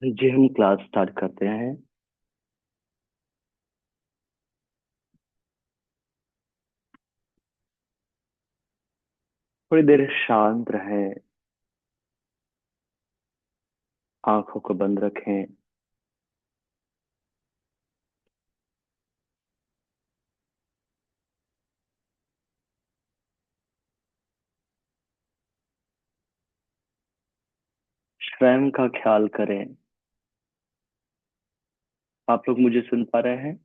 जी हम class start करते हैं। थोड़ी देर शांत रहे, आंखों को बंद रखें। स्वयं का ख्याल करें। आप लोग मुझे सुन पा रहे हैं?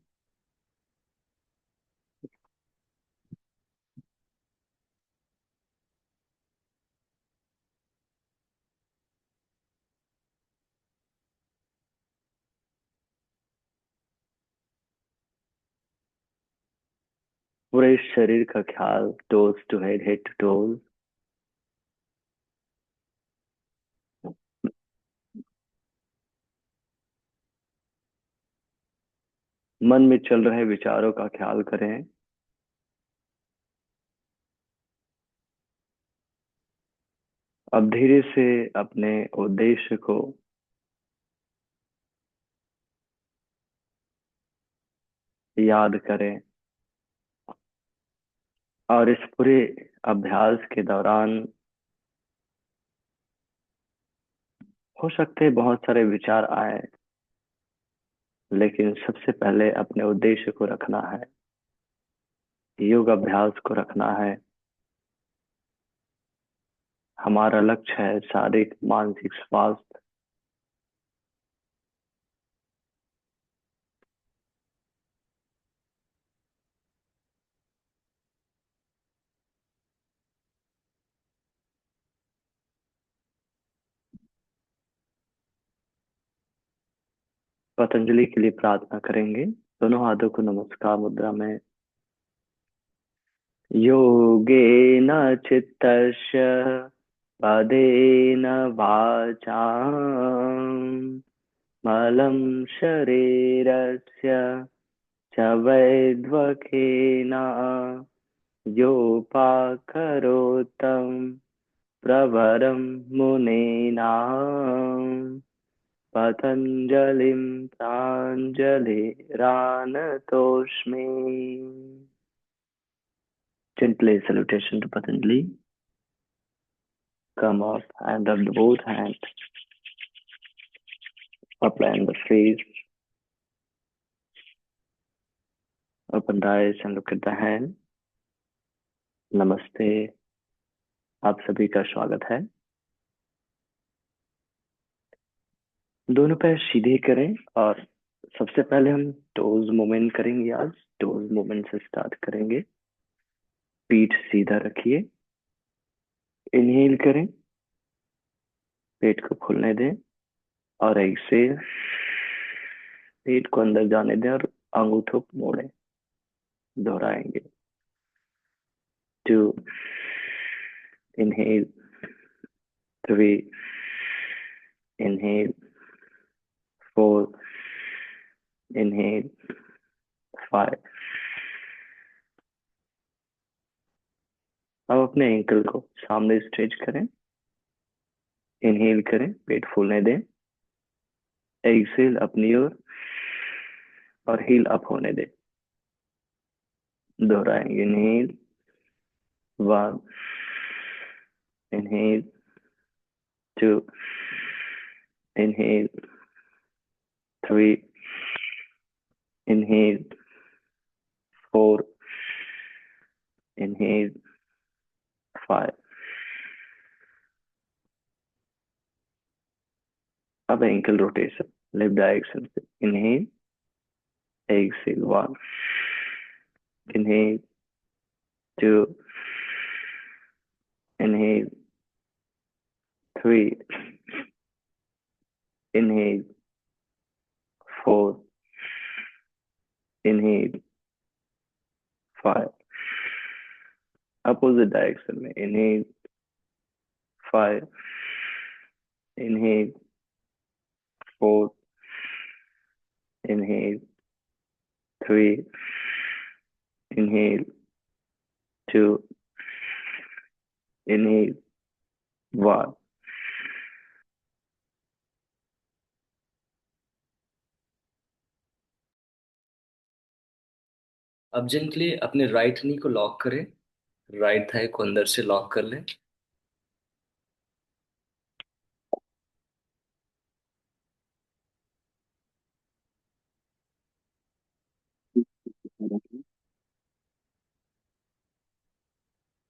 पूरे शरीर का ख्याल, toes to head, head to toes. मन में चल रहे विचारों का ख्याल करें। अब धीरे से अपने उद्देश्य को याद करें। और इस पूरे अभ्यास के दौरान हो सकते हैं बहुत सारे विचार आए, लेकिन सबसे पहले अपने उद्देश्य को रखना है। योग अभ्यास को रखना है। हमारा लक्ष्य है शारीरिक मानसिक स्वास्थ्य। पतंजलि के लिए प्रार्थना करेंगे। दोनों हाथों को नमस्कार मुद्रा में। योगेन चित्तस्य पदेन वाचां मलं शरीरस्य च वैद्वकेन योपाकरोतं प्रवरं मुनीनां पतञ्जलिं प्राञ्जलिरानतोऽस्मि। Gently salutation to Patanjali. Come up and rub both hands, apply on the face, open the eyes and look at the hand. नमस्ते। आप सभी का स्वागत है। दोनों पैर सीधे करें और सबसे पहले हम टोज मूवमेंट करेंगे। आज टोज मूवमेंट से स्टार्ट करेंगे। पीठ सीधा रखिए। इनहेल करें, पेट को फूलने दें और एक्सेल, पेट को अंदर जाने दें और अंगूठों को मोड़ें। दोहराएंगे। 2, inhale, 3, inhale, 4, inhale, 5। अब अपने एंकल को सामने स्ट्रेच करें। इनहेल करें, पेट फूलने दें। एक्सेल अपनी ओर और हील अप होने दें। दोहराएंगे। Inhale 1, inhale 2, inhale 3, inhale 4, inhale 5। अब एंकल रोटेशन लेफ्ट डायरेक्शन से। Inhale, exhale 1, inhale 2, inhale 3, inhale 4, inhale 5। Opposite direction में। Inhale 5, inhale 4, inhale 3, inhale 2, inhale 1। अब जेंटली अपने राइट नी को लॉक करें, राइट थाई को अंदर से लॉक कर लें।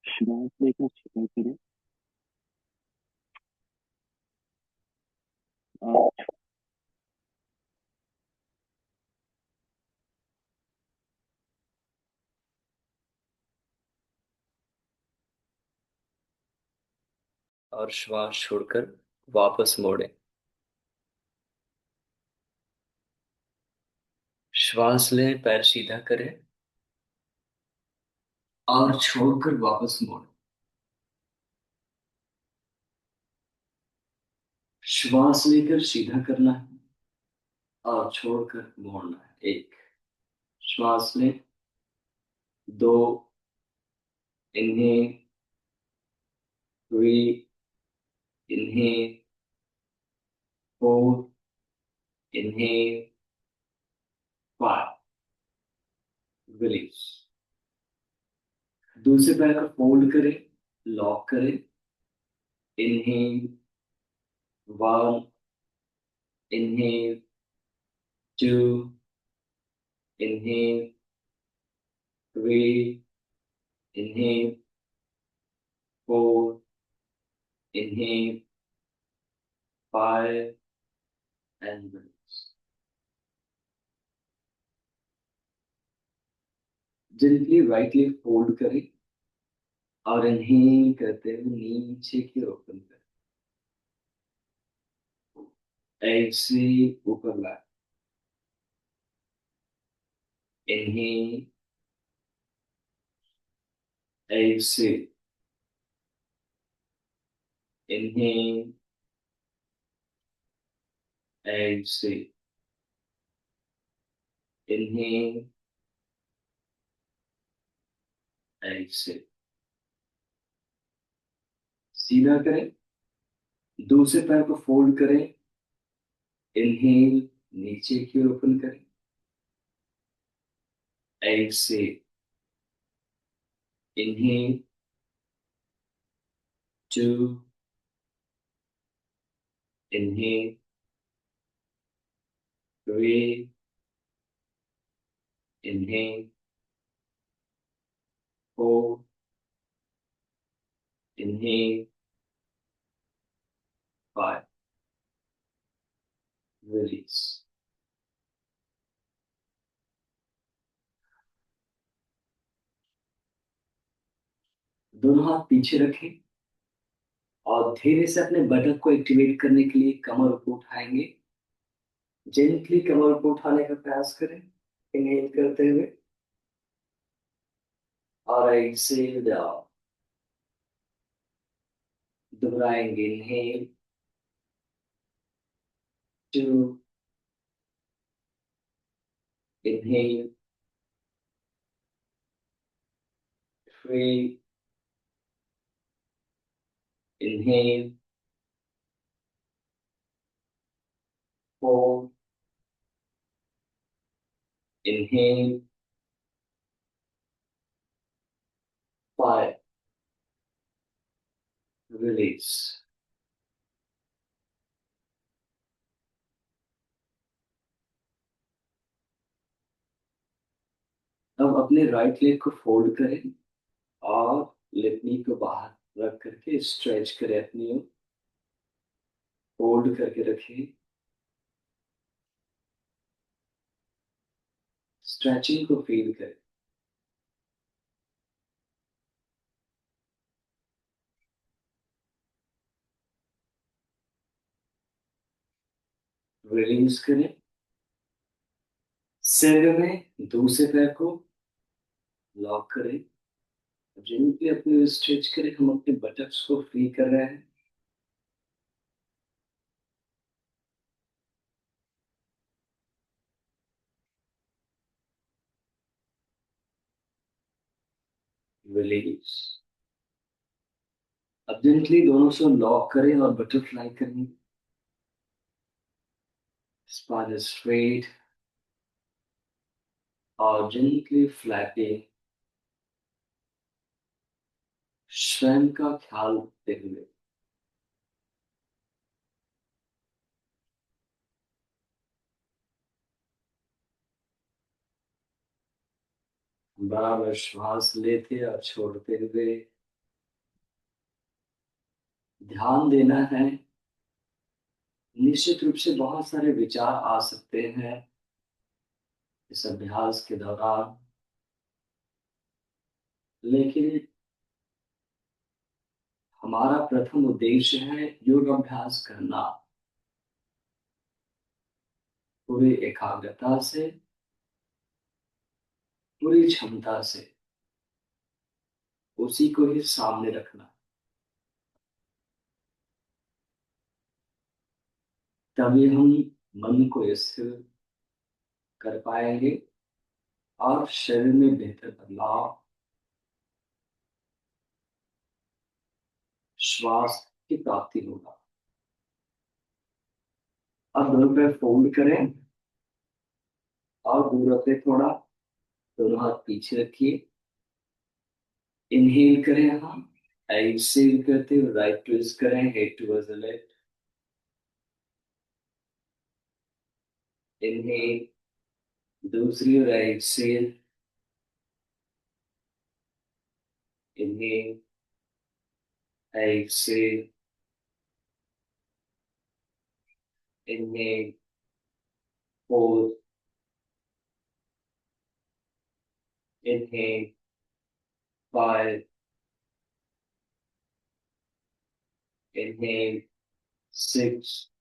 श्वास लेकर सीधा करें और श्वास छोड़कर वापस मोड़ें। श्वास लें, पैर सीधा करें और छोड़कर वापस मोड़ें। श्वास लेकर सीधा करना है और छोड़कर मोड़ना है। एक, श्वास लें। दो, inhale, three, inhale, four, inhale, five, release. दूसरे पैर को फोल्ड करें, लॉक करें। Inhale, one, inhale, two, inhale, three, inhale, four, inhale, five and release. Gently right leg fold करें और इनहेल करते हुए नीचे की ओर ओपन करें। ऐसे ऊपर लाए। इनहेल, ऐसे, इनहेल, ऐसे, इनहेल, ऐसे। सीधा करें। दूसरे पैर को फोल्ड करें। इनहेल, नीचे की ओर ओपन करें। ऐसे, inhale, two, inhale, three, inhale, four, inhale, five, release. दोनों हाथ पीछे रखें और धीरे से अपने बटक को एक्टिवेट करने के लिए कमर ऊपर उठाएंगे। जेंटली कमर को उठाने का प्रयास करें, इनहेल करते हुए और एक्सेल डाउन। दोहराएंगे। Inhale, two, inhale, three, inhale, four, inhale, five, release. अब अपने राइट लेग को फोल्ड करें और लेफ्ट नी को बाहर रख करके स्ट्रेच करें अपनी ओर। फोल्ड करके रखिए। स्ट्रेचिंग को फील करें। रिलीज करें। सिर में दूसरे पैर को लॉक करें। जिनके अपने स्ट्रेच करें, हम अपने बटक्स को फ्री कर रहे हैं। रिलीज। अब जेंटली दोनों से लॉक करें और बटरफ्लाई करें। स्पाइन स्ट्रेट, और gently flapping, स्वयं का ख्याल रखते हुए। बराबर श्वास लेते और छोड़ते हुए। ध्यान देना है। निश्चित रूप से बहुत सारे विचार आ सकते हैं इस अभ्यास के दौरान, लेकिन हमारा प्रथम उद्देश्य है योग अभ्यास करना पूरी एकाग्रता से, पूरी क्षमता से, उसी को ही सामने रखना। तभी हम मन को स्थिर कर पाएंगे और शरीर में बेहतर बदलाव, श्वास की प्राप्ति होगा। अब दोनों पैर फोल्ड करें और दूर रखें थोड़ा। दोनों हाथ पीछे रखिए। इनहेल करें हम, एक्सहेल करते हुए राइट ट्विस्ट करें, head towards the left. Inhale, दूसरी और exhale. Inhale, exhale. Inhale, four. Inhale, five. Inhale, six.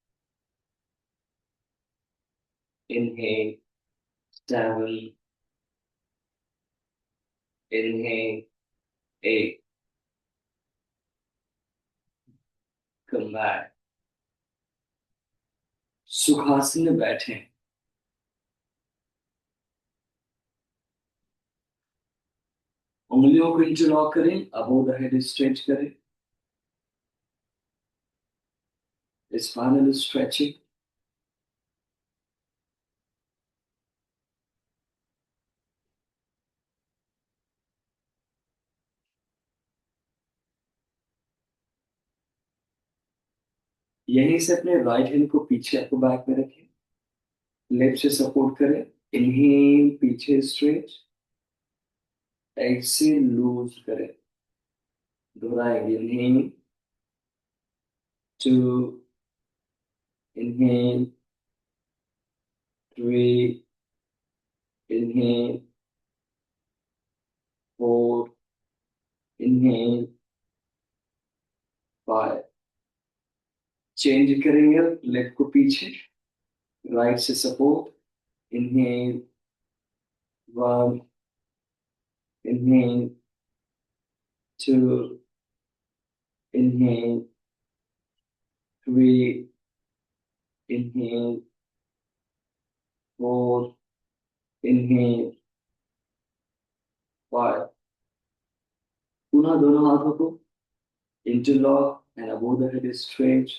Inhale, seven. Inhale, eight. Come back. Sukhasana में बैठे। उंगलियों को इंटरलॉक करें, अबोव द हेड स्ट्रेच करें। Spinal stretching. यहीं से अपने राइट हैंड को पीछे अपने बैक में रखें। लेफ्ट से सपोर्ट करें। इनहेल, पीछे स्ट्रेच। एक्सेल, लूज करें। दोहराएंगे। Inhale, two. Inhale, three. Inhale, four. Inhale, five. Change करेंगे, लेग को पीछे, राइट से support. Inhale, one. Inhale, two. Inhale, three. Inhale, four. Inhale, five. पुनः दोनों हाथों को interlock and above the head is straight.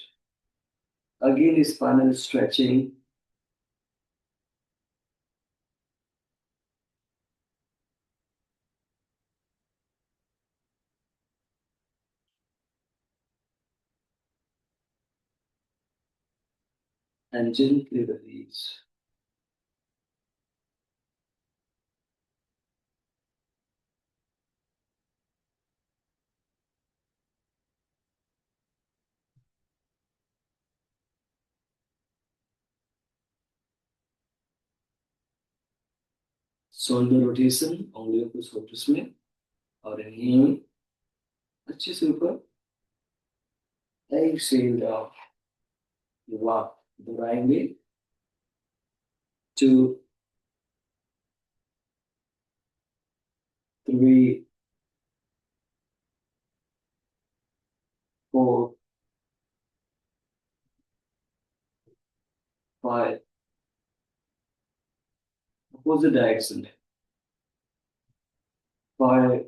Again, spinal stretching. And gently release. Shoulder rotation, उंगलियों को shoulders में, और inhale अच्छे से ऊपर, exhale down. वाह, दोहराएंगे। 2, 3, 4, 5. Opposite direction. 5,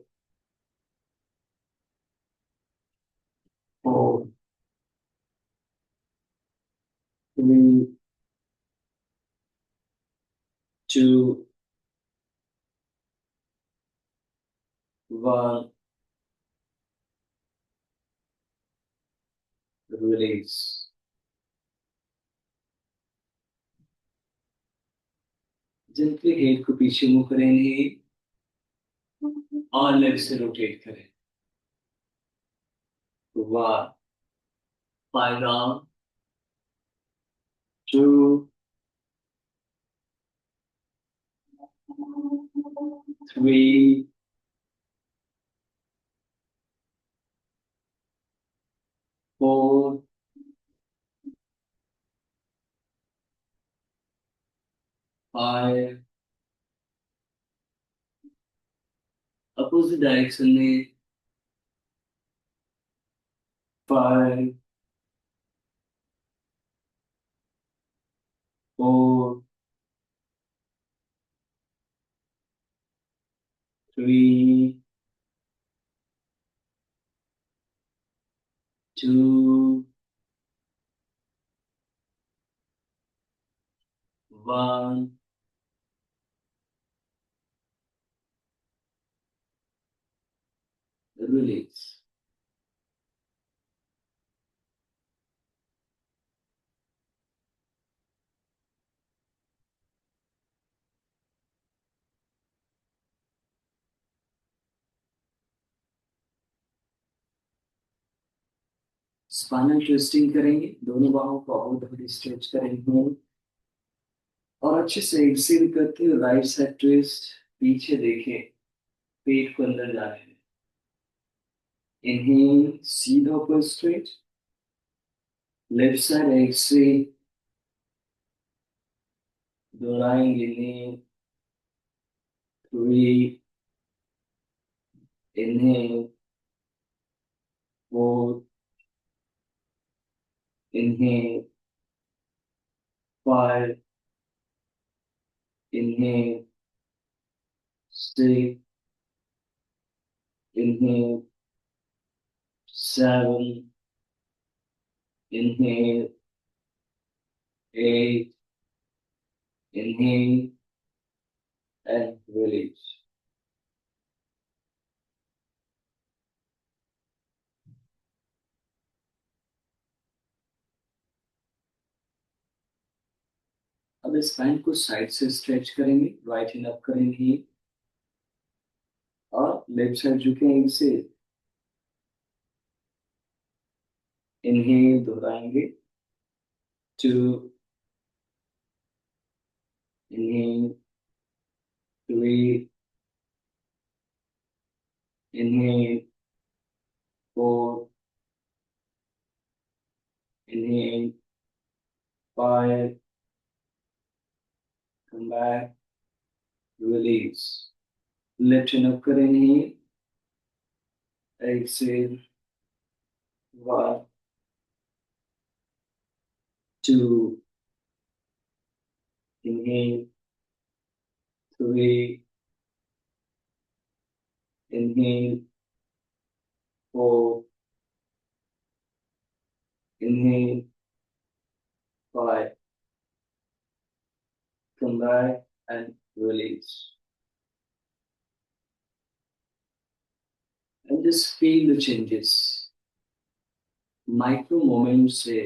4, 3, 2, One. Release. Gently head को पीछे मुंह करें inhale और लेफ्ट से रोटेट करें. One. Five down. Two. Three. Four. Five. Opposite direction में. Five. Four. Three. Two. One. Release. Spinal twisting करेंगे. दोनों बाहों को बहुत स्ट्रेच करेंगे और अच्छे से एक्सेल करते हुए राइट साइड ट्विस्ट. पीछे देखें, पेट को अंदर जाने दें. इनहेल, सीधा ऊपर स्ट्रेट. Left side exhale. दोहराएंगे. Inhale. Three. Inhale. Four. Inhale. Five. Inhale. Six. Inhale. Seven. Inhale. Eight. Inhale and release. अब स्पाइन को साइड से स्ट्रेच करेंगे. राइट हैंड अप करेंगे और लेफ्ट साइड झुकेंगे. से इनहेल दोहराएंगे. Two. Inhale. Three. Inhale. Four. Inhale. Five. Come back. Release. Left hand up करेंगे. Exhale. One. Two. Inhale. Three. Inhale. Four. Inhale. Five. Come back and release. And just feel the changes. Micro moment से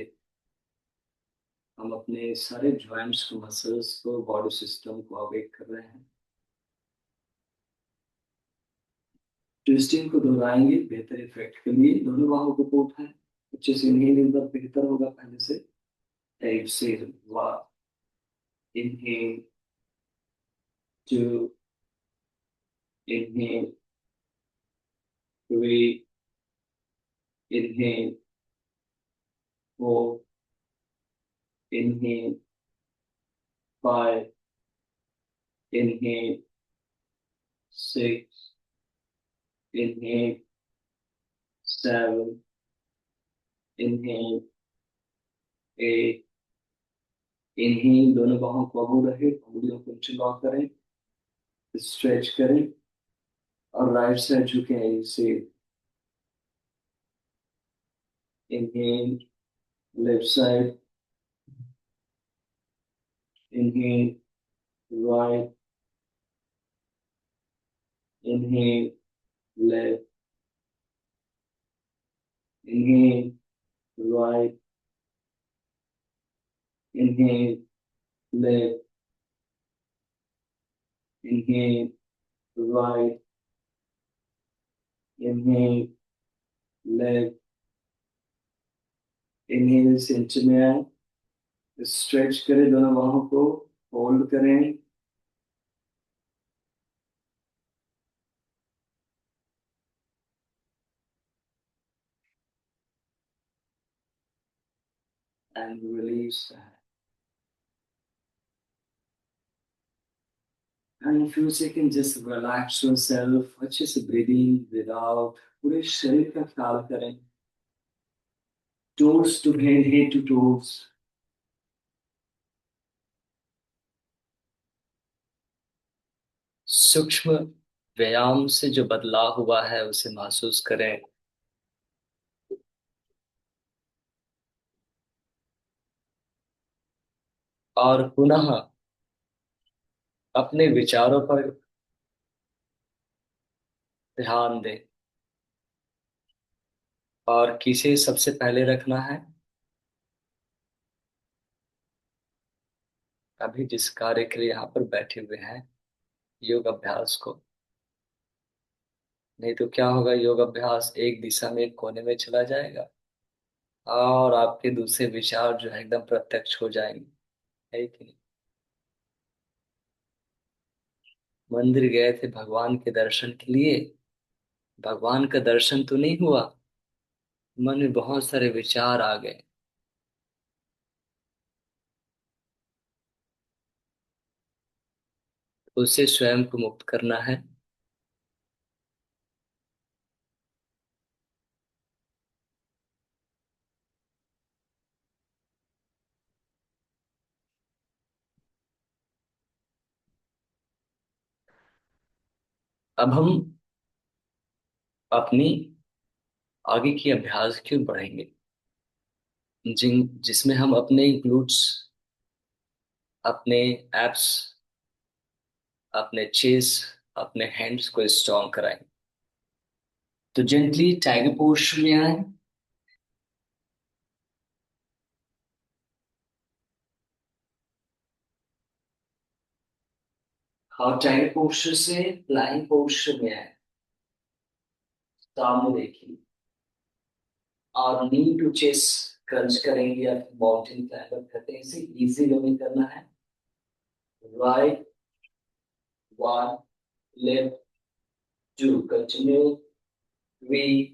हम अपने सारे joints को, muscles को, body system को awake कर रहे हैं. ट्विस्टिंग को दोहराएंगे बेहतर इफेक्ट के लिए. दोनों बाहों को उठाएं. अच्छे से इनहेल एक बार बेहतर होगा पहले से. Exhale. One. Inhale. Two. Inhale. Three. Inhale. Four. Inhale. Five. Inhale. Six. Inhale. Seven. Inhale. Eight. Inhale. दोनों बाहों को अबू रहे. उंगलियों को चिल्ला करें. स्ट्रेच करें और राइट साइड झुके. ऐसे inhale. Left side. Inhale. Right. Inhale. left, inhale, right, inhale, left, inhale, right, inhale, left, inhale centre में आए, स्ट्रेच करें दोनों बाहों को, होल्ड करें, and release that. And a few seconds just relax yourself, अच्छे से breathing without, पूरे शरीर का ख्याल करें, toes to head to toes, सूक्ष्म व्यायाम से जो बदलाव हुआ है उसे महसूस करें। और पुनः अपने विचारों पर ध्यान दें। और किसे सबसे पहले रखना है? अभी जिस कार्य के लिए यहाँ पर बैठे हुए हैं, योग अभ्यास को। नहीं तो क्या होगा, योग अभ्यास एक दिशा में एक कोने में चला जाएगा और आपके दूसरे विचार जो है एकदम प्रत्यक्ष हो जाएंगे, है कि नहीं? मंदिर गए थे भगवान के दर्शन के लिए, भगवान का दर्शन तो नहीं हुआ, मन में बहुत सारे विचार आ गए। उससे स्वयं को मुक्त करना है। अब हम अपनी आगे की अभ्यास की ओर बढ़ेंगे, जिसमें हम अपने ग्लूट्स, अपने एब्स, अपने चेस, अपने हैंड्स को स्ट्रॉन्ग कराएंगे। तो जेंटली टाइगर पोज में आए, और टाइगर पोस्टर से फ्लाइंग पोस्टर में आए, सामने देखिए, और नी टू चेस क्रंच करेंगे या माउंटेन क्लाइंबर करते हैं। इसे इजी वे में करना है। Right, one, left, two, continue, three,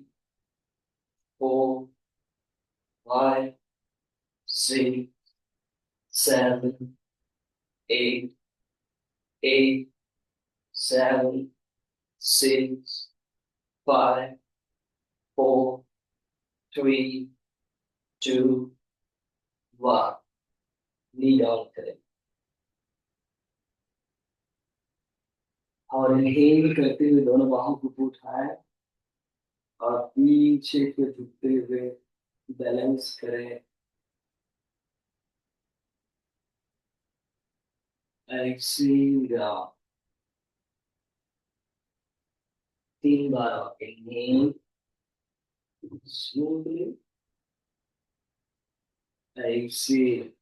four, five, six, seven, eight, eight, seven, six, five, four, three, two, one. Knee down करें और इनहेल करते हुए दोनों बाहों को उठाएं और पीछे को झुकते हुए बैलेंस करें। एक्सेल डाउन, 3 बार inhale smoothly, exhale,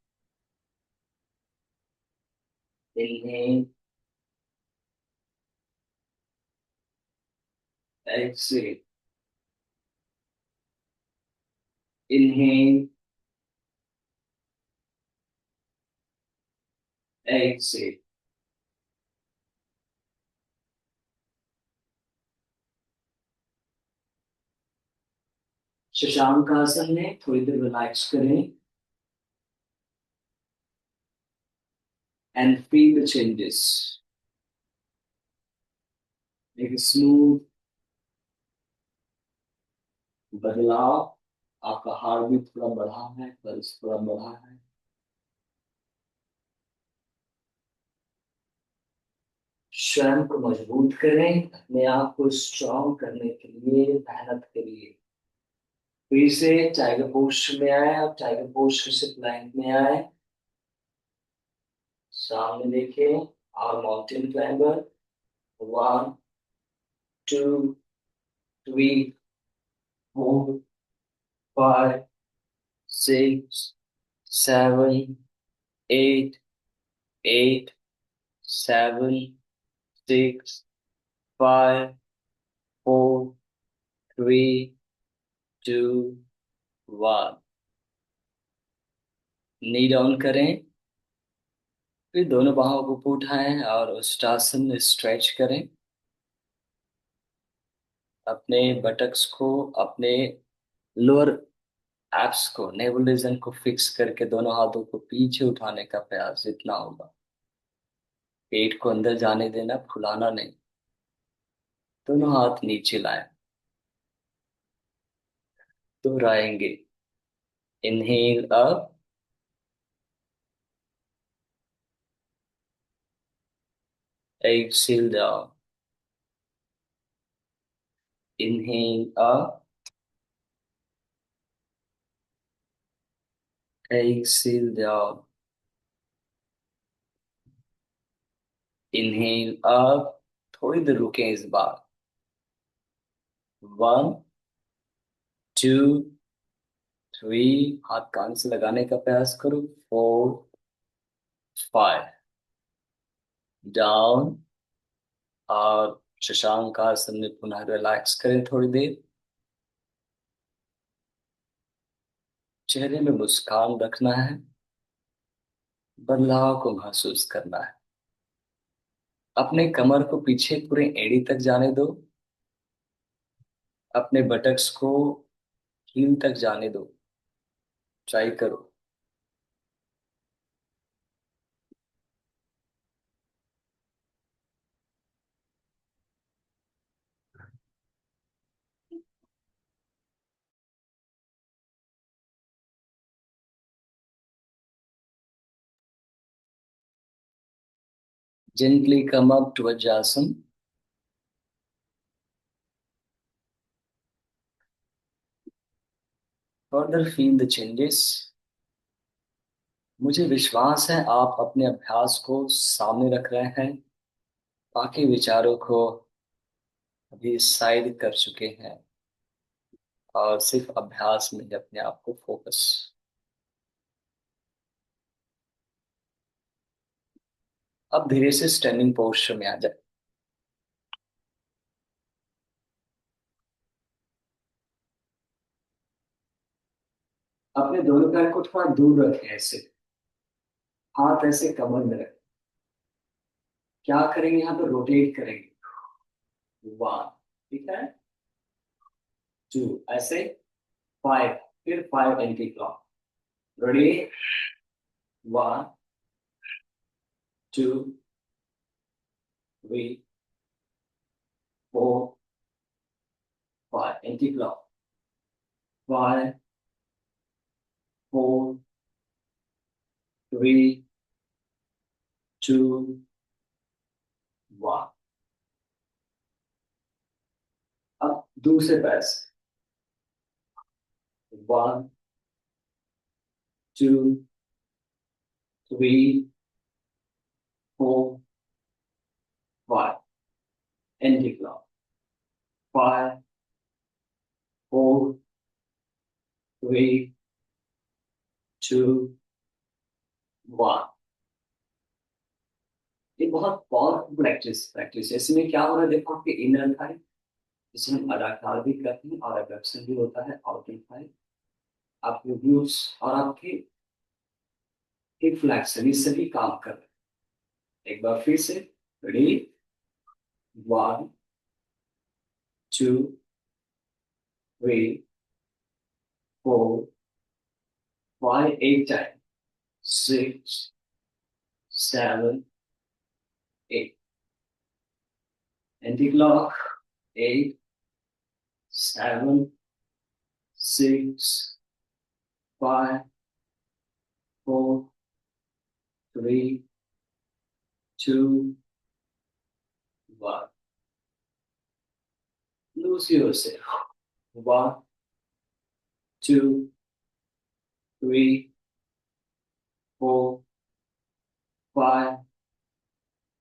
inhale, exhale, inhale, exhale. Shashank asana में थोड़ी देर रिलैक्स करें and feel the changes. Make a smooth बदलाव। आपका हार्ट भी थोड़ा बढ़ा है, पल्स थोड़ा बढ़ा है। स्वयं को मजबूत करें, अपने आप को स्ट्रॉन्ग करने के लिए मेहनत करिए। फिर से टाइगर पोस्टर में आए, अब टाइगर पोस्टर से प्लैंक में आए, सामने देखें और mountain climber, one, to, 3, 4, 5, 6, 7, 8, 8, 7, 6, 5, 4, 3, 2, 1। Knee down करें, फिर दोनों बाहों को ऊपर उठाएं और उष्टासन में स्ट्रेच करें। अपने बटक्स को, अपने लोअर एब्स को, नेवल रीजन को फिक्स करके दोनों हाथों को पीछे उठाने का प्रयास जितना होगा। पेट को अंदर जाने देना, फुलाना नहीं। दोनों हाथ नीचे लाएं। दोहराएंगे। Inhale up, exhale down. Inhale up, exhale down. Inhale up, थोड़ी देर रुकें इस बार। 1, 2, 3, हाथ कान से लगाने का प्रयास करो। 4, 5, डाउन। और शशांक आसन में पुनः रिलैक्स करें थोड़ी देर। चेहरे में मुस्कान रखना है, बदलाव को महसूस करना है। अपने कमर को पीछे पूरे एड़ी तक जाने दो। अपने बटक्स को हील तक जाने दो। ट्राई करो। Gently come up to Vajrasan. Further feel the changes. मुझे विश्वास है आप अपने अभ्यास को सामने रख रहे हैं। बाकी विचारों को अभी साइड कर चुके हैं और सिर्फ अभ्यास में अपने आप को फोकस। अब धीरे से स्टैंडिंग पोस्चर में आ जाए। अपने दोनों पैर को थोड़ा दूर रखें ऐसे। हाथ ऐसे कमर में रखें। क्या करेंगे, यहाँ पे रोटेट करेंगे। 1, ठीक है। 2, ऐसे। 5, फिर 5 anti clock. Ready. 1, 2, 3, 4, 5 anti clock. 5, 4, 3, 2, 1। अब दूसरे पैर से। 1, 2, 3, 4, 5 एंटी क्लॉक। 5, 4, 3, 2, 1। ये बहुत पावरफुल प्रैक्टिस है। इसमें क्या हो रहा है, देखो आपके इनर थाई, जिसे हम अडाकार भी कहते हैं, और एडक्शन भी होता है, आउटर थाई, आपके ग्लूट्स और आपके हिप फ्लेक्सर, ये सभी काम कर रहे हैं। एक बार फिर से। Ready. 1, 2, 3, 4, 5, 8 time. 6, 7, 8 anti clock. 8, 7, 6, 5, 4, 3, 2, 1। Lose yourself. 1, 2, 3, 4, 5,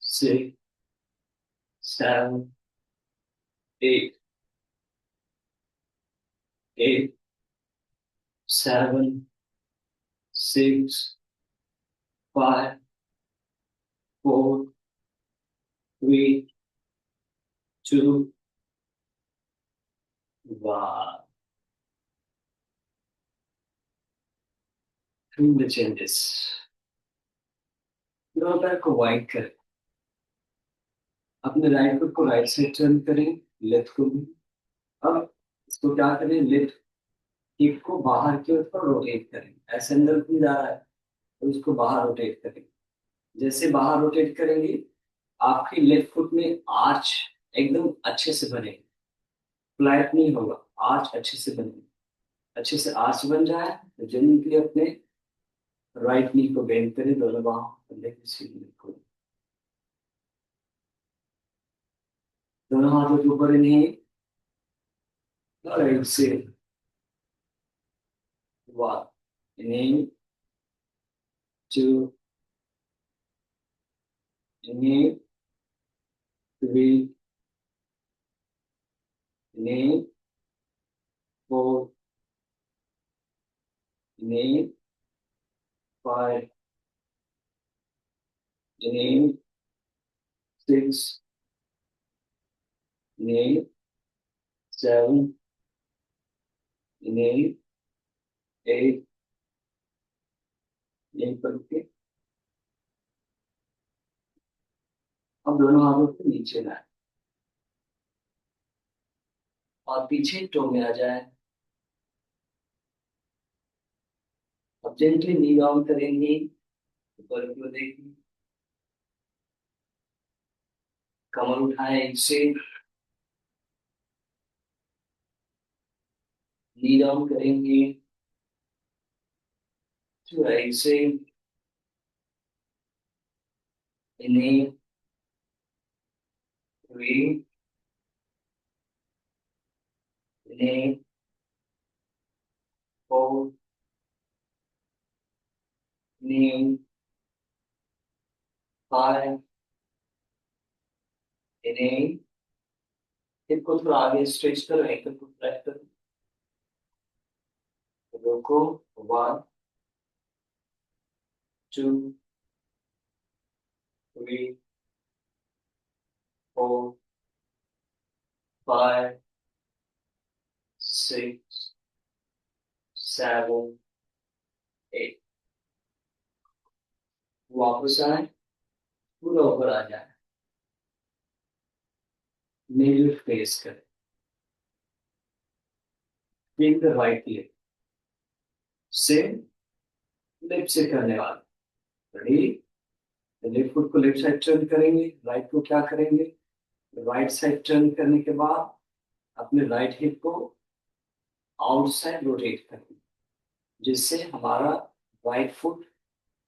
6, 7, 8 8, 7, 6, 5, 4, 3, 2, 1. Feel the changes. दोनों पैर को वाइड करें, अपने राइट फुट को राइट साइड टर्न करें, लेफ्ट को भी। अब इसको क्या करें, लेफ्ट हिप को बाहर की ओर रोटेट करें, ऐसे अंदर भी जा रहा है तो उसको बाहर रोटेट करें। जैसे बाहर रोटेट करेंगे आपकी लेफ्ट फुट में आर्च एकदम अच्छे से बनेगा, फ्लैट नहीं होगा, आर्च अच्छे से बनेगा। अच्छे से आर्च बन जाए तो जमीन के लिए अपने राइट नी को बेंड करें, दोनों बाहों कंधे की सीधी को, दोनों हाथों के ऊपर इन्हें और एक्सेल, वन, इन्हें, टू, इन्हें, थ्री, इन्हें, फोर, इन्हें, फाइव, इन्हें, सिक्स, इन्हें, सेवन, इन्हें, एट, यहीं पर के। अब दोनों हाथों को नीचे लाए और पीछे टो में आ जाए। अब जेंटली नी डाउन करेंगे, ऊपर की ओर देखिए, कमर उठाए एक से, नी डाउन करेंगे, टू राइट से, इन्हें, थ्री, इन्हें, फोर, इन्हें, फाइव, इन्हें, हिप को थोड़ा आगे स्ट्रेच करो, एंकल को फ्लैट करो, रोको, one, two, three, four, five, six, seven, eight. वापस आए, पूरा ऊपर आ जाए, मिडिल फेस करें, take the right leg, same left से करने वाले, रेडी। लेफ्ट फुट को लेफ्ट साइड टर्न करेंगे, राइट को क्या करेंगे, राइट साइड टर्न करने के बाद अपने राइट हिप को आउटसाइड रोटेट करेंगे, जिससे हमारा राइट फुट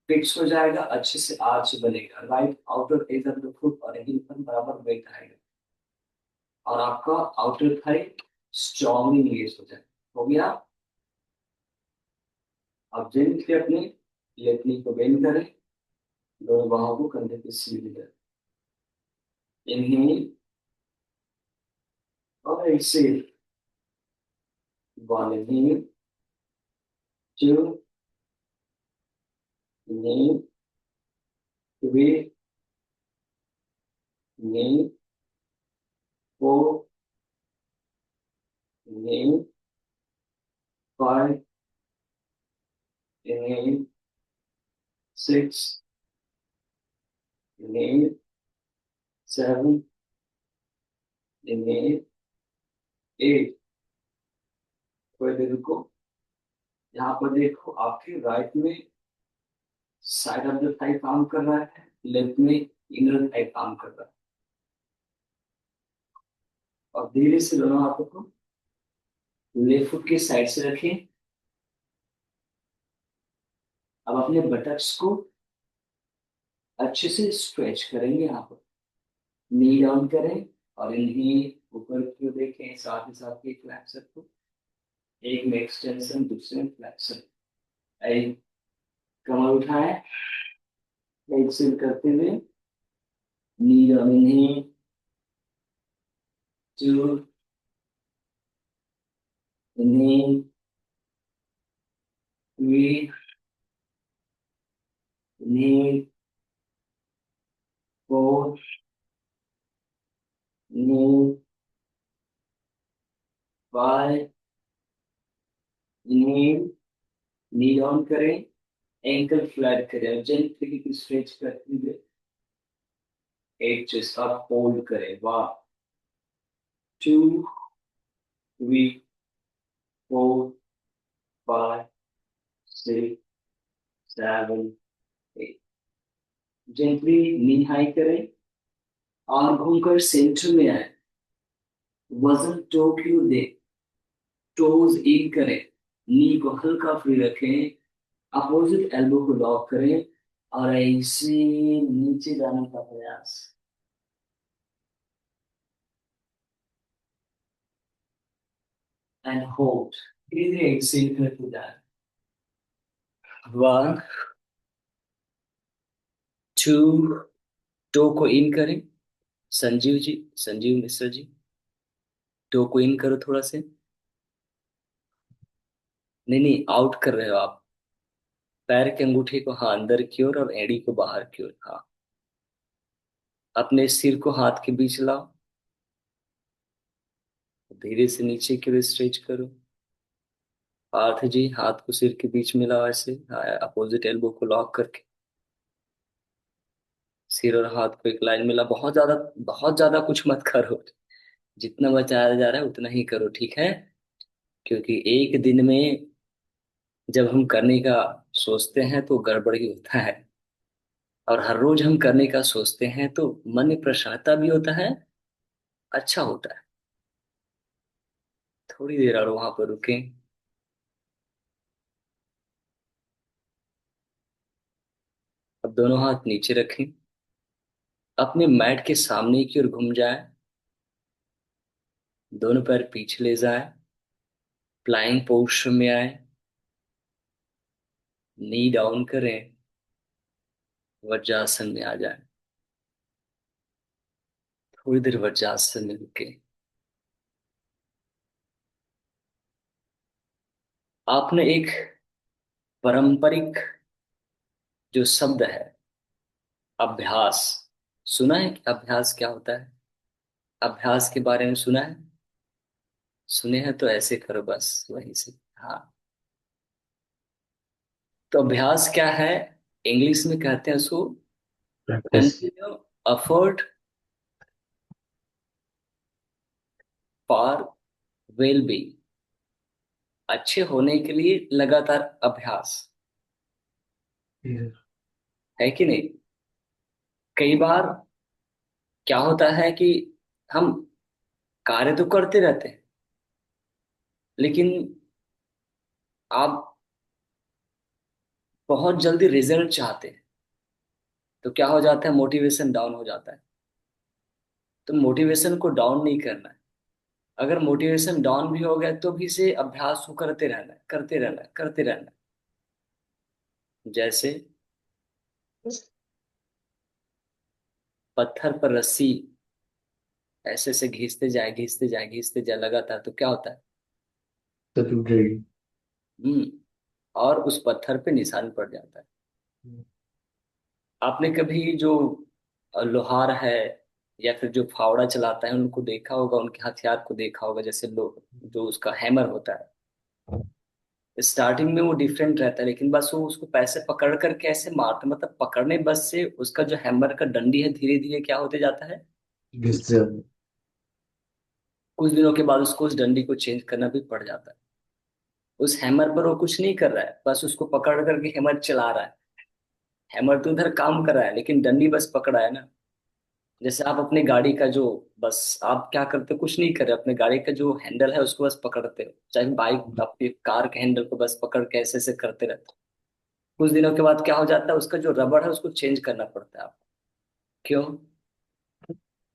फिक्स हो जाएगा, अच्छे से आर्च बनेगा, right outer as of the foot और हिल पर बराबर वेट आएगा और आपका आउटर थाई स्ट्रांगली इंगेज हो जाएगा। हो गया। अब जेंटली अपने लेफ्ट नी को बेंड करें, दोनों बाहों को कंधे पे सीधे करें, इनहेल और exhale, one inhale, two, inhale, three, inhale, four, inhale, five, inhale, six, inhale, seven, inhale, eight. थोड़ी देर रुको, यहाँ पर देखो आपके राइट में साइड ऑफ द थाई काम कर रहा है, लेफ्ट में इनर थाई काम कर रहा है। और धीरे से दोनों हाथों को लेफ्ट फुट के साइड से रखें। अब अपने बटक्स को अच्छे से स्ट्रेच करेंगे, यहाँ पर नी डाउन करें और इन्हें ऊपर की ओर देखें, साथ ही साथ एक फ्लैक्सर को, एक में एक्सटेंशन दूसरे में फ्लैक्सर, एक कमर उठाएं, एक्सेल करते हुए, knee down, inhale, two, Inhale, three, inhale, four, inhale, five, inhale, knee on करें, एंकल फ्लैट करें और जेंटली स्ट्रेच करते हुए एक चेस्ट आप होल्ड करें। वाह, two, three, four, five, six, seven, eight. Gently knee high करें और घूमकर सेंटर में आए। वजन टो की ओर दे, टोज इन करें, नी को हल्का फ्री रखें, अपोजिट एल्बो को लॉक करें और ऐसे नीचे जाने का प्रयास। एंड होल्ड, धीरे धीरे एक्सेल करते जाए। वन, टू, टो को इन करें। संजीव जी, संजीव मिश्र जी, टो को इन करो थोड़ा से। नहीं नहीं, आउट कर रहे हो आप। पैर के अंगूठे को हाँ अंदर की ओर और एड़ी को बाहर की ओर। हाँ, अपने सिर को हाथ के बीच लाओ, धीरे से नीचे की ओर स्ट्रेच करो। पार्थ जी, हाथ को सिर के बीच में लाओ ऐसे, हाँ, अपोजिट एल्बो को लॉक करके। सिर और हाथ को एक लाइन में लाओ। बहुत ज्यादा कुछ मत करो, जितना बचाया जा रहा है उतना ही करो, ठीक है? क्योंकि एक दिन में जब हम करने का सोचते हैं तो गड़बड़ ही होता है, और हर रोज हम करने का सोचते हैं तो मन में प्रसन्नता भी होता है, अच्छा होता है। थोड़ी देर और वहां पर रुकें। अब दोनों हाथ नीचे रखें, अपने मैट के सामने की ओर घूम जाए, दोनों पैर पीछे ले जाए, प्लाइंग पोस्चर में आए, नी डाउन करें, वज्रासन में आ जाए। थोड़ी देर वज्रासन में रुके। आपने एक पारंपरिक जो शब्द है अभ्यास, सुना है कि अभ्यास क्या होता है? अभ्यास के बारे में सुना है? सुने हैं तो ऐसे करो बस वहीं से। हाँ, तो अभ्यास क्या है? इंग्लिश में कहते हैं उसको practice. Continue effort for well being, अच्छे होने के लिए लगातार अभ्यास, है कि नहीं? कई बार क्या होता है कि हम कार्य तो करते रहते हैं, लेकिन आप बहुत जल्दी रिजल्ट चाहते हैं, तो क्या हो जाता है, मोटिवेशन डाउन हो जाता है। तो मोटिवेशन को डाउन नहीं करना है। अगर मोटिवेशन डाउन भी हो गया तो भी इसे अभ्यास को करते रहना है, करते रहना है, करते रहना है। जैसे पत्थर पर रस्सी ऐसे से घिसते जाए, घिसते जाए, घिसते जाए लगातार, तो क्या होता है? तो टूट जाएगी। हम्म, और उस पत्थर पे निशान पड़ जाता है। आपने कभी जो लोहार है या फिर जो फावड़ा चलाता है उनको देखा होगा, उनके हथियार को देखा होगा, जैसे जो उसका हैमर होता है, स्टार्टिंग में वो डिफरेंट रहता है, लेकिन बस वो उसको पैसे पकड़ कर कैसे मारते, मतलब पकड़ने बस से उसका जो हैमर का डंडी है धीरे धीरे क्या होते जाता है, घिस जाए। कुछ दिनों के बाद उसको उस डंडी को चेंज करना भी पड़ जाता है। उस हैमर पर वो कुछ नहीं कर रहा है, बस उसको पकड़ करके हैमर चला रहा है। हैमर तो उधर काम कर रहा है लेकिन डंडी बस पकड़ा है ना। जैसे आप अपने गाड़ी का जो, बस आप क्या करते हो, कुछ नहीं कर रहे, अपने गाड़ी का जो हैंडल है उसको बस पकड़ते हो, चाहे बाइक आपकी कार के हैंडल को बस पकड़ के ऐसे ऐसे करते रहते हो। कुछ दिनों के बाद क्या हो जाता है, उसका जो रबड़ है उसको चेंज करना पड़ता है आपको। क्यों?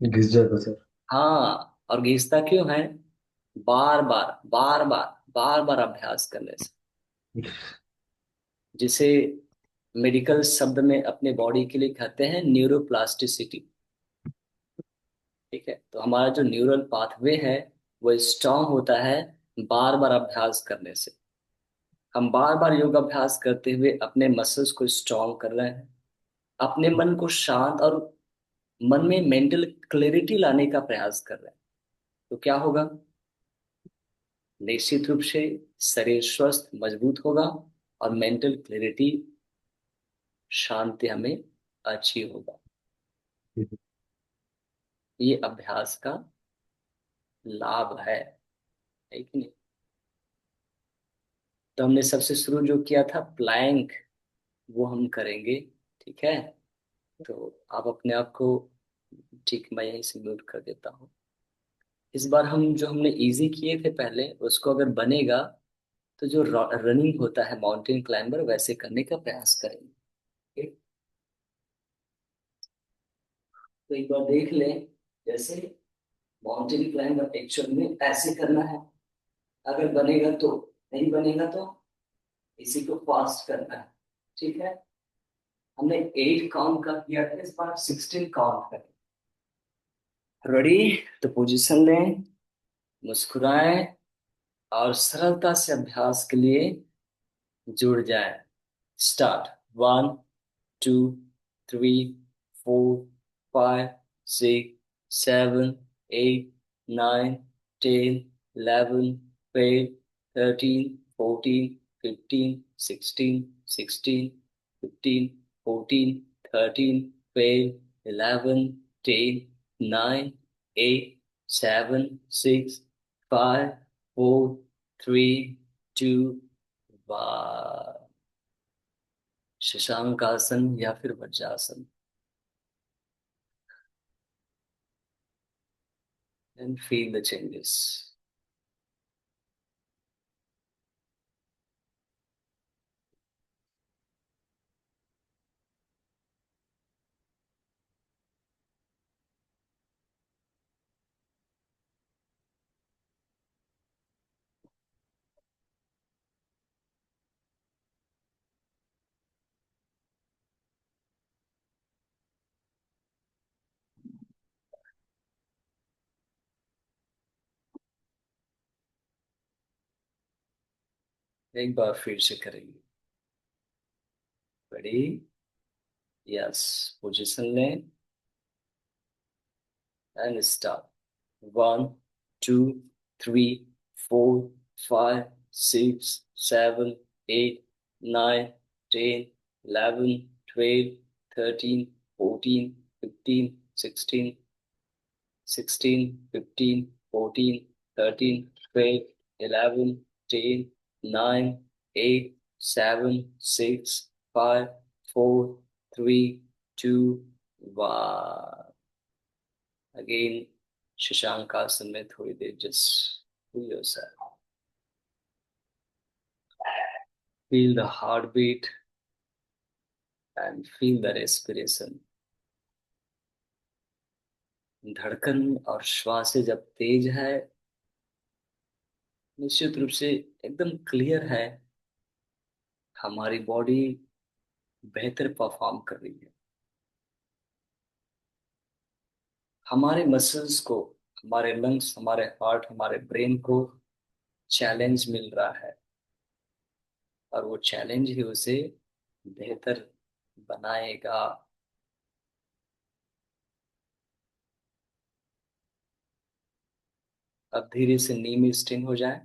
घिस जाएगा सर। हाँ, और घिसता क्यों है? बार बार बार बार बार बार अभ्यास करने से, जिसे मेडिकल शब्द में अपने बॉडी के लिए कहते हैं न्यूरोप्लास्टिसिटी। ठीक है, तो हमारा जो न्यूरल पाथवे है वो स्ट्रांग होता है बार बार अभ्यास करने से, हम बार बार योग अभ्यास करते हुए अपने मसल्स को स्ट्रॉन्ग कर रहे हैं, अपने मन को शांत और मन में मेंटल क्लैरिटी लाने का प्रयास कर रहे हैं। तो क्या होगा? निश्चित रूप से शरीर स्वस्थ मजबूत होगा और मेंटल क्लैरिटी, शांति हमें अच्छी होगा। ये अभ्यास का लाभ है कि नहीं? तो हमने सबसे शुरू जो किया था प्लैंक, वो हम करेंगे। ठीक है, तो आप अपने आप को, ठीक, मैं यहीं से म्यूट कर देता हूँ। इस बार हम जो हमने इजी किए थे पहले, उसको अगर बनेगा तो जो रनिंग होता है माउंटेन क्लाइंबर, वैसे करने का प्रयास करेंगे। ठीक? तो एक बार देख लें, जैसे माउंटेन क्लाइंबर एक्चुअल में ऐसे करना है। अगर बनेगा तो, नहीं बनेगा तो इसी को फास्ट करना है। ठीक है, हमने 8 काउंट का किया था, इस बार 16 काउंट करें। रेडी? तो पोजीशन लें, मुस्कुराएं और सरलता से अभ्यास के लिए जुड़ जाए। स्टार्ट। 1, 2, 3, 4, 5, 6, 7, 8, 9, 10, 11, 12, 13, 14, 15, 16, 16, 15, 14, 13, 12, 11, 10, 9, 8, 7, 6, 5, 4, 3, 2, 1। शशांक आसन या फिर vajrasana. And feel the changes. एक बार फिर से करेंगे। रेडी? यस। पोजीशन लें and start. 1, 2, 3, 4, 5, 6, 7, 8, 9, 10, 11, 12, 13, 14, 15, 16, 15, 14, 13, 12, 11, 10, 9, 8, 7, 6, 5, 4, 3, 2, 1। Again, Shashank asana में थोड़ी देर just do yourself. Feel the heartbeat and feel the respiration. धड़कन और श्वास जब तेज है, निश्चित रूप से एकदम क्लियर है, हमारी बॉडी बेहतर परफॉर्म कर रही है। हमारे मसल्स को, हमारे लंग्स, हमारे हार्ट, हमारे ब्रेन को चैलेंज मिल रहा है, और वो चैलेंज ही उसे बेहतर बनाएगा। अब धीरे से नी में स्टिन हो जाए।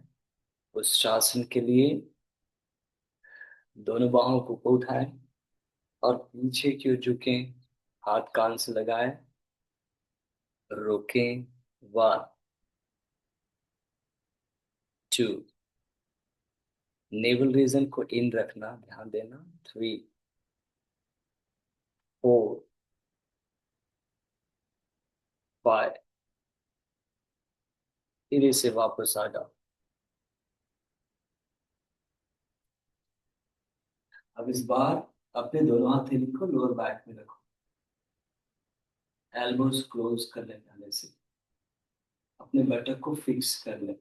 उस आसन के लिए दोनों बाहों को उठाएं और पीछे की ओर झुकें, हाथ कान से लगाएं, रोकें। 1, 2, नेवल रीजन को इन रखना, ध्यान देना। 3, 4, 5, धीरे से वापस आ जाओ। अब इस बार अपने दोनों हथेली को लोअर बैक में रखो, एल्बोज क्लोज कर लें, पहले से अपने बटक को फिक्स कर लें,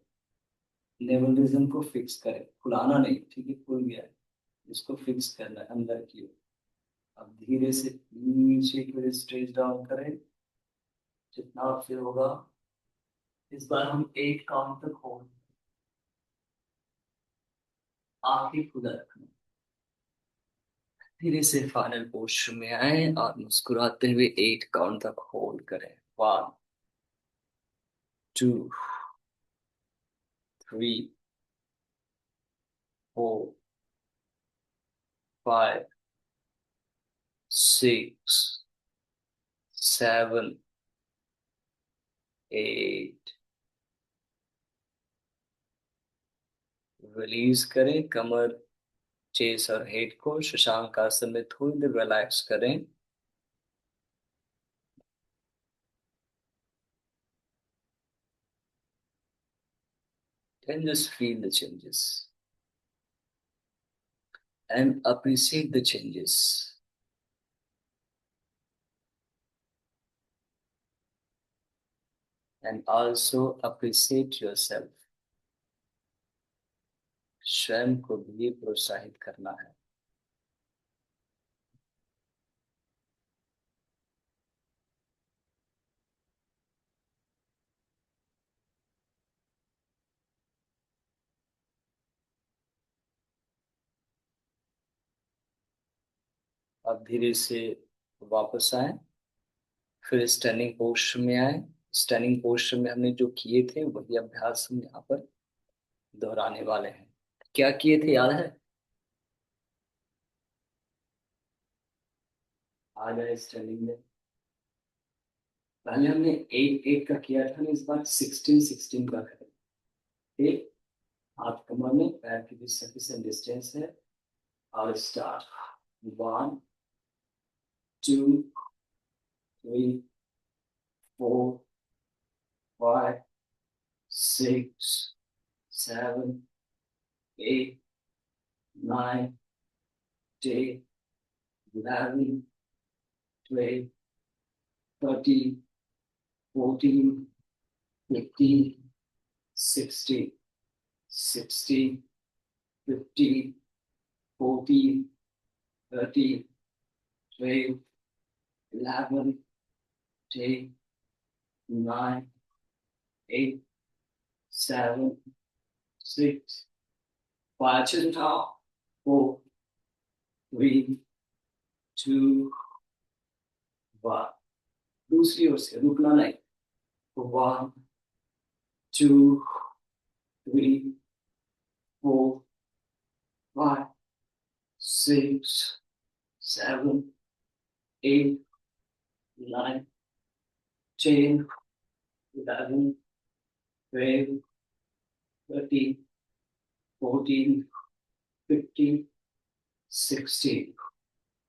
नेवल रीजन को फिक्स करें, फुलाना नहीं, ठीक है, फूल गया है, इसको फिक्स करना है अंदर की ओर। अब धीरे से नीचे की ओर स्ट्रेच डाउन करें, जितना आपसे होगा। इस बार हम 8 काउंट तक होल्ड, आंखें खुला रखना। धीरे से फाइनल पोस्टर में आए और मुस्कुराते हुए 8 काउंट तक होल्ड करें। 1, 2, 3, 4, 5, 6, 7, 8। रिलीज करें कमर, चेस और हेड को। शशांक आसन में थोड़ी देर रिलैक्स करें। And just feel the changes and appreciate the changes. And also appreciate yourself. स्वयं को भी प्रोत्साहित करना है। अब धीरे से वापस आए, फिर स्टैंडिंग पोस्चर में आए। स्टैंडिंग पोस्चर में हमने जो किए थे वही अभ्यास हम यहाँ पर दोहराने वाले हैं। क्या किए थे याद है? आ जाए स्टैंडिंग में। पहले हमने 8 8 का किया था ना, इस बार 16 16 का करें। ठीक, हाथ कमर में, पैर के बीच सफिशिएंट डिस्टेंस है। और स्टार्ट। 1, 2, 3, 4, 5, 6, 7, 8, 9, 10, 11, 12, 13, 14, 15, 16, 16, 15, 14, 13, 12, 11, 10, 9, 8, 7, 6, 5, अच्छे से उठाओ। 4, 3, 2, 1। दूसरी ओर से रुकना नहीं। 1, 2, 3, 4, 5, 6, 7, 8, 9, 10, 11, 12, 13, 14, 15, 16,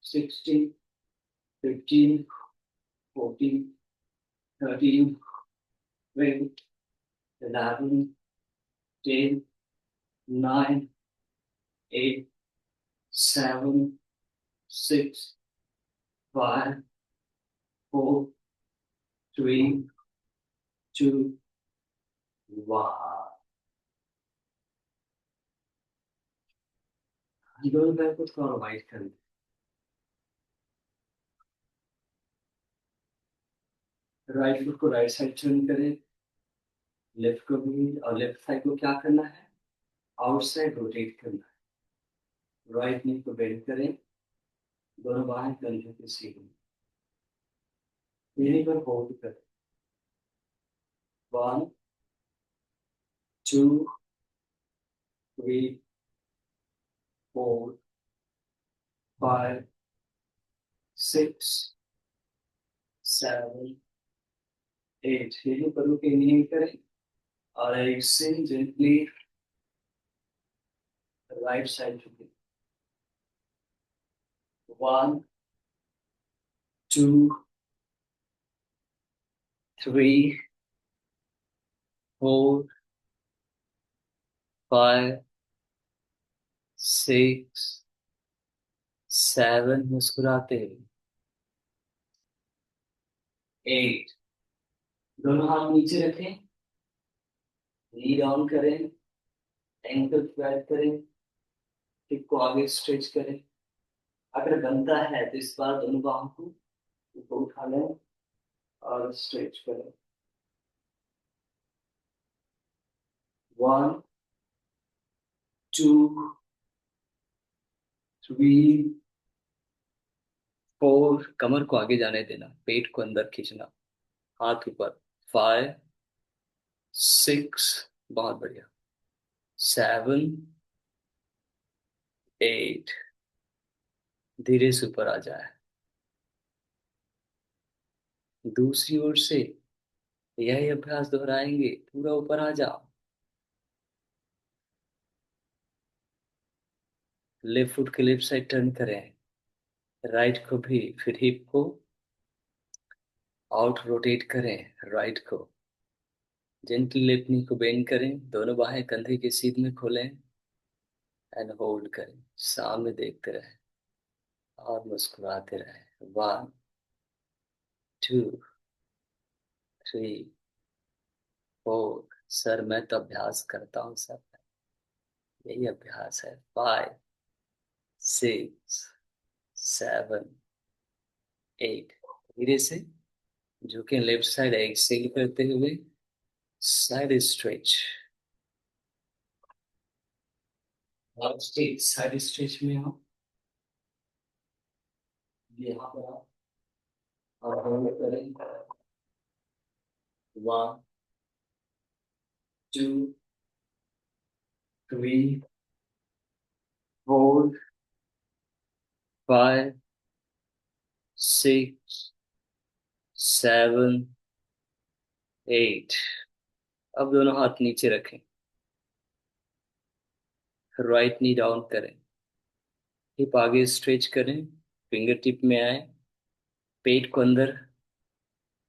16, 15, 14, 13, 12, 11, 10, 9, 8, 7, 6, 5, 4, 3, 2, 1। दोनों पैर को थोड़ा वाइड कर दे। राइट फुट को राइट साइड टर्न करें। लेफ्ट को भी, और लेफ्ट साइड को क्या करना है? आउटसाइड रोटेट करना है। राइट नी को बेंड करें। दोनों बाहें कंधे के सीधे, यहीं पर होल्ड करें। 1, 2, 3, 4, 5, 6, 7, 8। यहीं पर रुके, इनहेल करें और एक्सहेल जेंटली राइट साइड रुके। 1, 2, 3, 4, 5, 6, 7, मुस्कुराते हैं। 8। दोनों हाथ नीचे रखें, नी डाउन करें, एंकल फ्लैट करें, हिप को आगे स्ट्रेच करें। अगर बनता है तो इस बार दोनों बाहों को ऊपर उठा लें और स्ट्रेच करें। 1, 2, 3 4, कमर को आगे जाने देना, पेट को अंदर खींचना, हाथ ऊपर। 5 6, बहुत बढ़िया। 7 8, धीरे से ऊपर आ जाए। दूसरी ओर से यही अभ्यास दोहराएंगे, पूरा ऊपर आ जाओ। लेफ्ट फुट के लेफ्ट साइड टर्न करें, राइट को भी, फिर हिप को आउट रोटेट करें, राइट को। जेंटली लेफ्ट नी को बेंड करें, दोनों बाहें कंधे के सीध में खोलें एंड होल्ड करें। सामने देखते रहें और मुस्कुराते रहें। 1 2 3 4। सर मैं तो अभ्यास करता हूँ सर, यही अभ्यास है। 5 6 7 8। धीरे से झुके, लेफ्ट साइड एक्सेल करते हुए साइड स्ट्रेच। साइड स्ट्रेच में आओ, यहाँ पर आओ और होल्ड करें। 1 2 3 4 5 6 7 8। अब दोनों हाथ नीचे रखें, राइट नी डाउन करें, हिप आगे स्ट्रेच करें, फिंगर टिप में आए, पेट को अंदर,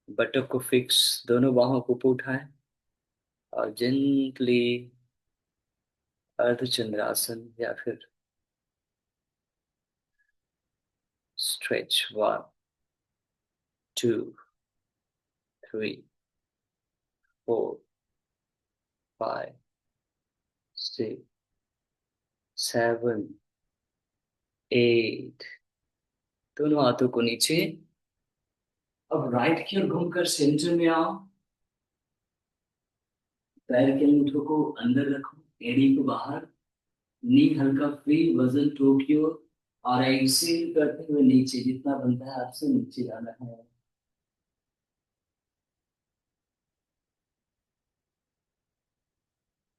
बटक को फिक्स, दोनों बाहों को ऊपर उठाएं और जेंटली अर्धचंद्रासन या फिर स्ट्रेच। 1 2 3 4 5 6 7 8। दोनों हाथों को नीचे। अब राइट की ओर घूमकर सेंटर में आओ, पैर के अंगूठों को अंदर रखो, एड़ी को बाहर, नी हल्का फ्री, वजन टो की ओर, और एक्सेल करते हुए नीचे, जितना बनता है आपसे नीचे जाना है।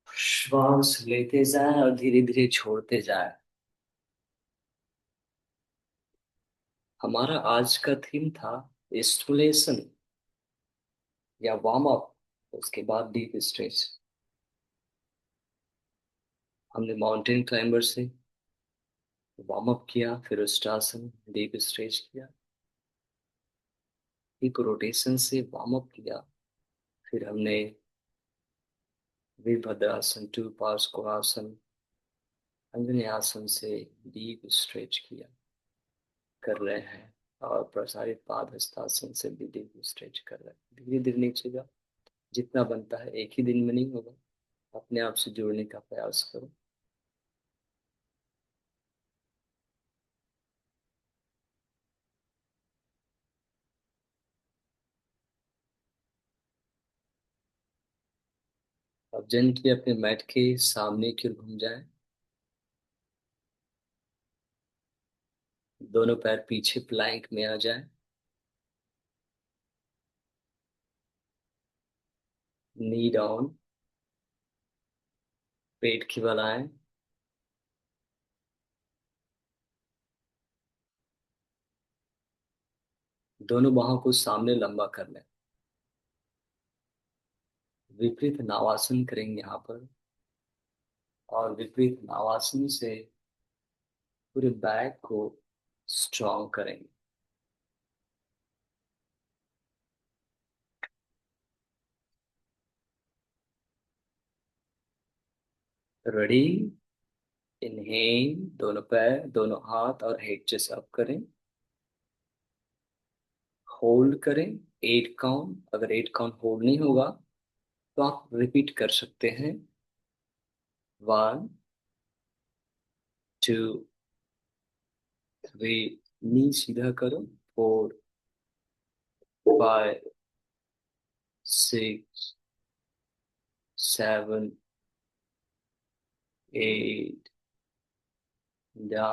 श्वास लेते जाए और धीरे धीरे छोड़ते जाए। हमारा आज का थीम था स्टिमुलेशन या वार्म अप, उसके बाद डीप स्ट्रेच। हमने माउंटेन क्लाइंबर से वार्म अप किया, फिर उष्ट्रासन, डीप स्ट्रेच किया, हिप रोटेशन से वार्म अप किया, फिर हमने वीरभद्रासन, टू पार्श्व कोणासन, अंजनी आसन से डीप स्ट्रेच किया, कर रहे हैं। और प्रसारित पाद हस्तासन से भी डीप स्ट्रेच कर रहे हैं। धीरे धीरे नीचे जाओ, जितना बनता है, एक ही दिन में नहीं होगा, अपने आप से जुड़ने का प्रयास करो। अब जेंटली अपने मैट के सामने की ओर घूम जाए, दोनों पैर पीछे प्लैंक में आ जाए, नी डाउन, पेट की बल आए, दोनों बाहों को सामने लंबा कर लें। विपरीत नावासन करेंगे यहाँ पर, और विपरीत नावासन से पूरे बैक को स्ट्रॉन्ग करेंगे। रेडी? इनहेल, दोनों पैर, दोनों हाथ और हेड चेस्ट अप करें, होल्ड करें 8 काउंट। अगर 8 काउंट होल्ड नहीं होगा तो आप रिपीट कर सकते हैं। 1 2 3, नी सीधा करो। 4 5 6 7 8 या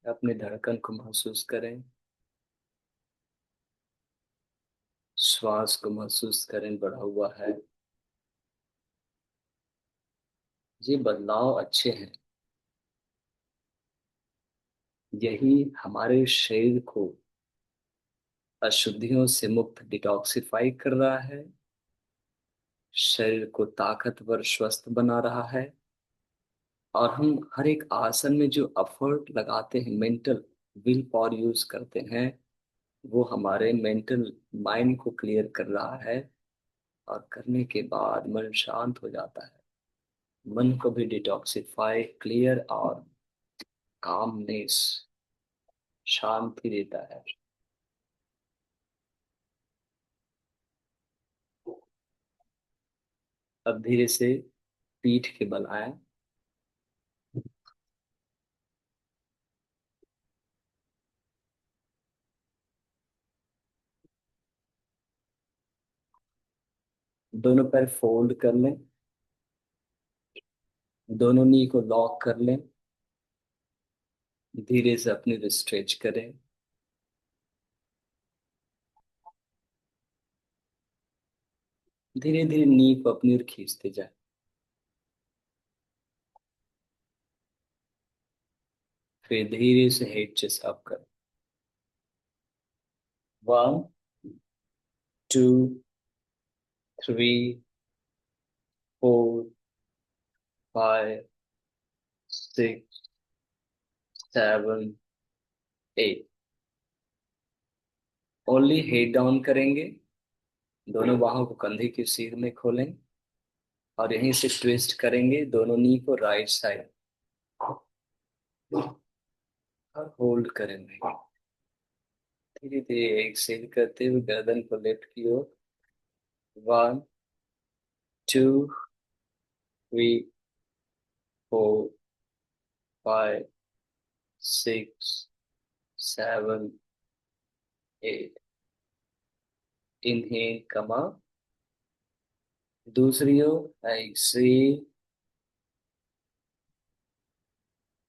अपने धड़कन को महसूस करें, श्वास को महसूस करें बढ़ा हुआ है। ये बदलाव अच्छे हैं। यही हमारे शरीर को अशुद्धियों से मुक्त डिटॉक्सिफाई कर रहा है, शरीर को ताकतवर स्वस्थ बना रहा है। और हम हर एक आसन में जो एफर्ट लगाते हैं, मेंटल विल पावर यूज करते हैं, वो हमारे मेंटल माइंड को क्लियर कर रहा है। और करने के बाद मन शांत हो जाता है। मन को भी डिटॉक्सिफाई, क्लियर और कामनेस, शांति देता है। अब धीरे से पीठ के बल आए, दोनों पैर फोल्ड कर लें, दोनों नी को लॉक कर लें, धीरे से अपनी स्ट्रेच करें। धीरे धीरे नी को अपनी ओर खींचते जाए। फिर धीरे से हेड चेस्ट अप करें। 1, 2, 3, 4, 5, 6, 7, 8। ओनली हेड डाउन करेंगे। दोनों बाहों को कंधे की सीध में खोलें और यहीं से ट्विस्ट करेंगे दोनों नी को राइट साइड और होल्ड करेंगे। धीरे धीरे एक्सेल करते हुए गर्दन को लेफ्ट की ओर। 1, 2, 3, 4, 5, 6, 7, 8। Inhale, come up. दूसरी ओर एक्सेल,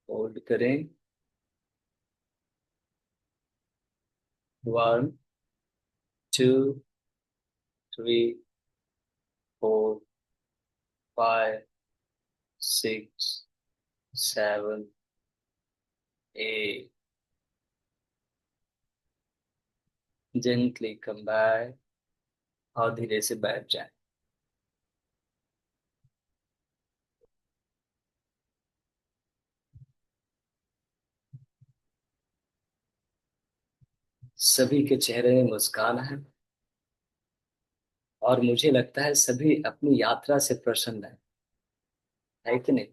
होल्ड करें। 1, 2, 3, 4, 5, 6, 7, 8। जेंटली कम बैक और धीरे से बैठ जाए। सभी के चेहरे में मुस्कान है और मुझे लगता है सभी अपनी यात्रा से प्रसन्न है कि नहीं?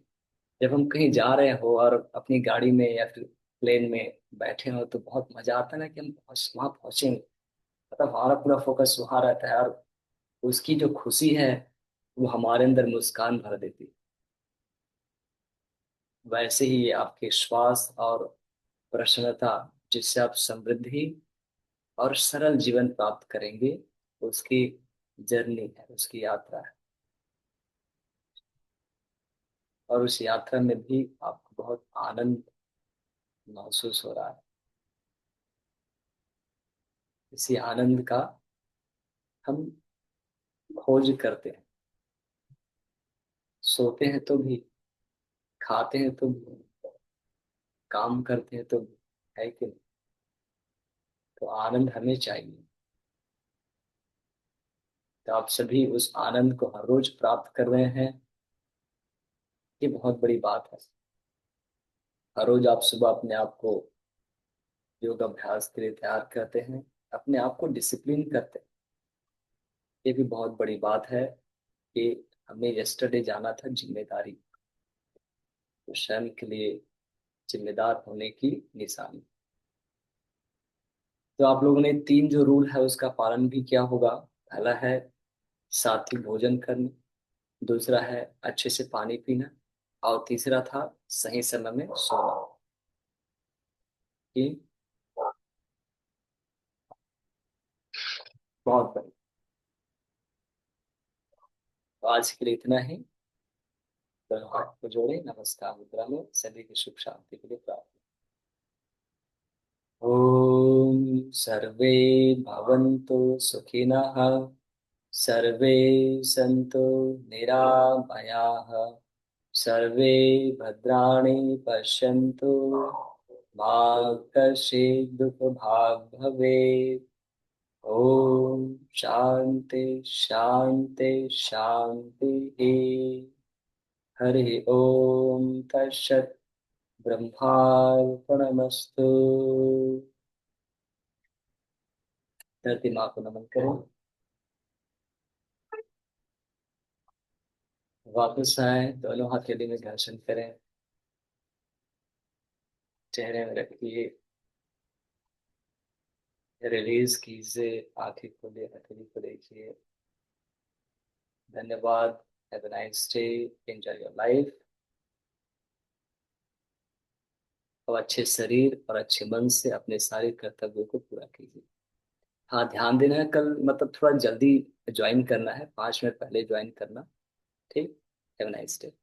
जब हम कहीं जा रहे हो और अपनी गाड़ी में या फिर प्लेन में बैठे हो तो बहुत मजा आता है ना कि हम वहां पहुंचेंगे। मतलब हमारा पूरा फोकस वहां रहता है और उसकी जो खुशी है वो हमारे अंदर मुस्कान भर देती है। वैसे ही आपके श्वास और प्रसन्नता, जिससे आप समृद्धि और सरल जीवन प्राप्त करेंगे, उसकी जर्नी है, उसकी यात्रा है। और उस यात्रा में भी आपको बहुत आनंद महसूस हो रहा है। इसी आनंद का हम खोज करते हैं। सोते हैं तो भी, खाते हैं तो भी, काम करते हैं तो भी, है कि नहीं? तो आनंद हमें चाहिए। तो आप सभी उस आनंद को हर रोज प्राप्त कर रहे हैं, ये बहुत बड़ी बात है। हर रोज आप सुबह अपने आप को योग अभ्यास के लिए तैयार करते हैं, अपने आप को डिसिप्लिन करते हैं। ये भी बहुत बड़ी बात है कि हमें यस्टरडे जाना था जिम्मेदारी, तो स्वयं के लिए जिम्मेदार होने की निशानी। तो आप लोगों ने 3 जो रूल है उसका पालन भी किया होगा। पहला है सात्विक भोजन करना, दूसरा है अच्छे से पानी पीना, और तीसरा था सही समय में सोना। कि बहुत बढ़िया। तो आज के लिए इतना ही। दोनों हाथ को जोड़े नमस्कार मुद्रा में, सभी की सुख शांति के लिए प्रार्थना। ओम सर्वे भवन्तु सुखिनः, सर्वे सन्तु निरामयाः, सर्वे भद्राणि पश्यन्तु, मा कश्चित् दुःखभाग् भवेत्। ओम शांति शांति शांति। हरि ओम तत्सत्। ब्रह्मार्पणमस्तु। धरती माँ को नमन करें। वापस आए, दोनों हथेली में घर्षण करें, चेहरे में रखिए, रिलीज कीजिए, आंखें खोलिए, हथेली को देखिए। धन्यवाद। Have a nice day. Enjoy your life. और अच्छे शरीर और अच्छे मन से अपने सारे कर्तव्यों को पूरा कीजिए। हाँ, ध्यान देना है, कल मतलब थोड़ा जल्दी ज्वाइन करना है, 5 मिनट पहले ज्वाइन करना। ठीक। Have a nice day.